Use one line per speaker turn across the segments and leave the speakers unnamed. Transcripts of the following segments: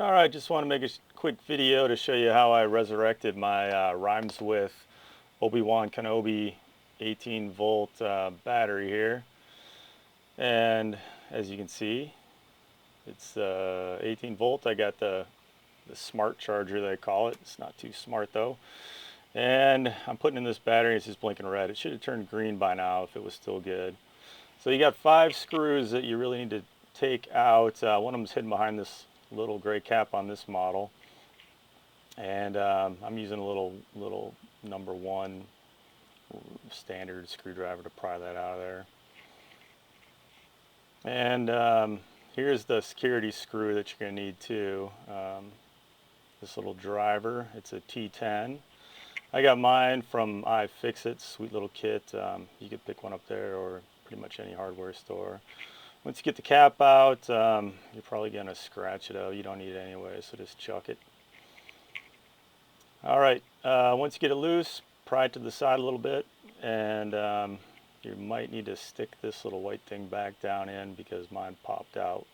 Alright, just want to make a quick video to show you how I resurrected my Rhymes with Obi-Wan Kenobi 18 volt battery here. And as you can see, it's 18 volt. I got the smart charger, they call it. It's not too smart though. And I'm putting in this battery, it's just blinking red. It should have turned green by now if it was still good. So you got 5 screws that you really need to take out. One of them's hidden behind this little gray cap on this model, and I'm using a little number 1 standard screwdriver to pry that out of there. And here's the security screw that you're going to need too. This little driver, it's a T10. I got mine from iFixit, sweet little kit. You could pick one up there or pretty much any hardware store. Once you get the cap out, you're probably going to scratch it out. You don't need it anyway, so just chuck it. Alright, once you get it loose, pry it to the side a little bit, and you might need to stick this little white thing back down in because mine popped out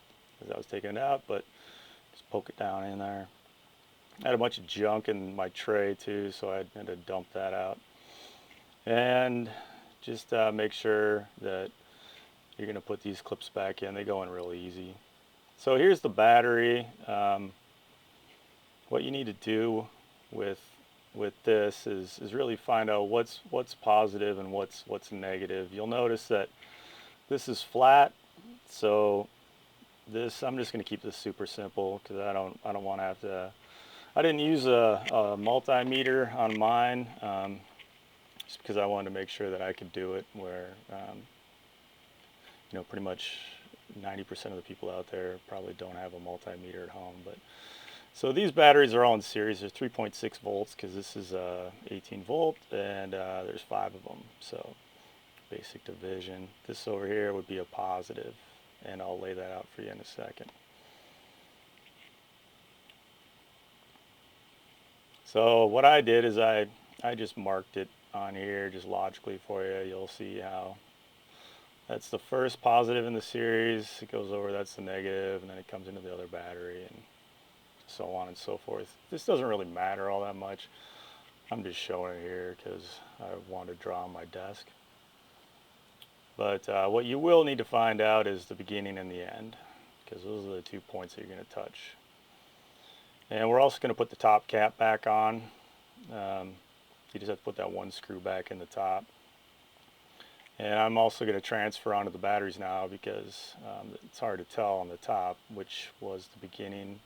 as I was taking it out, but just poke it down in there. I had a bunch of junk in my tray too, so I had to dump that out. And just make sure that you're going to put these clips back in. They go in real easy. So here's the battery. What you need to do with this is really find out what's positive and what's negative. You'll notice that this is flat, so this, I'm just going to keep this super simple because I don't want to have to. I didn't use a multimeter on mine just because I wanted to make sure that I could do it where you know, pretty much 90% of the people out there probably don't have a multimeter at home. But so these batteries are all in series. There's 3.6 volts because this is 18 volt, and there's 5 of them. So basic division. This over here would be a positive, and I'll lay that out for you in a second. So what I did is I just marked it on here just logically for you. You'll see how that's the first positive in the series. It goes over, that's the negative, and then it comes into the other battery, and so on and so forth. This doesn't really matter all that much. I'm just showing it here because I want to draw on my desk. But what you will need to find out is the beginning and the end, because those are the 2 points that you're going to touch. And we're also going to put the top cap back on. You just have to put that 1 screw back in the top. And I'm also going to transfer onto the batteries now because it's hard to tell on the top which was the beginning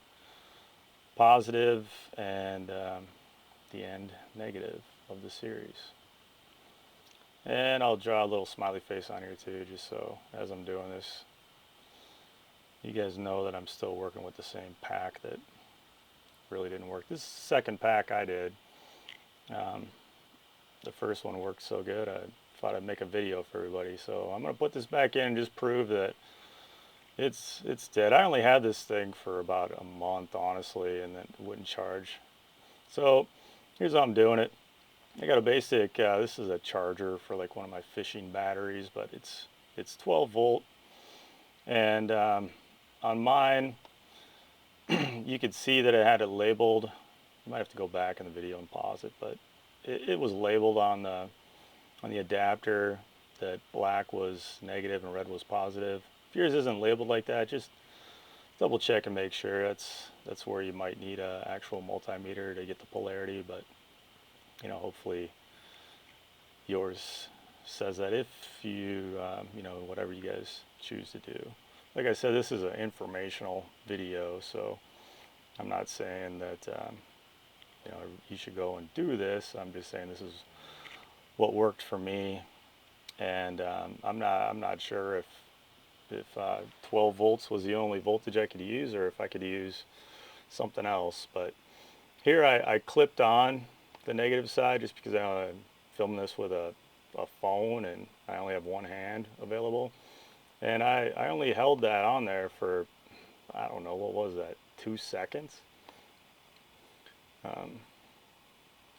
positive and the end negative of the series. And I'll draw a little smiley face on here too, just so as I'm doing this, you guys know that I'm still working with the same pack that really didn't work. This second pack I did. The first one worked so good, I thought I'd make a video for everybody. So I'm going to put this back in and just prove that it's dead. I only had this thing for about a month, honestly, and it wouldn't charge. So here's how I'm doing it. I got a basic, this is a charger for like one of my fishing batteries, but it's 12 volt. And on mine, you could see that it had it labeled. You might have to go back in the video and pause it, but it was labeled on the adapter that black was negative and red was positive. If yours isn't labeled like that, just double check and make sure. That's where you might need an actual multimeter to get the polarity, but you know, hopefully yours says that if you you know, whatever you guys choose to do. Like I said, this is an informational video, so I'm not saying that you know, you should go and do this. I'm just saying this is what worked for me, and I'm not sure if 12 volts was the only voltage I could use, or if I could use something else. But here I clipped on the negative side just because I filmed this with a phone and I only have one hand available, and I only held that on there for, I don't know, what was that, 2 seconds.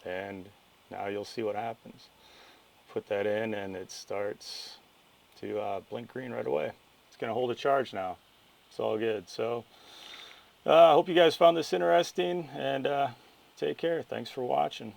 And now you'll see what happens. Put that in and it starts to blink green right away. It's going to hold a charge now. It's all good. So I hope you guys found this interesting, and take care. Thanks for watching.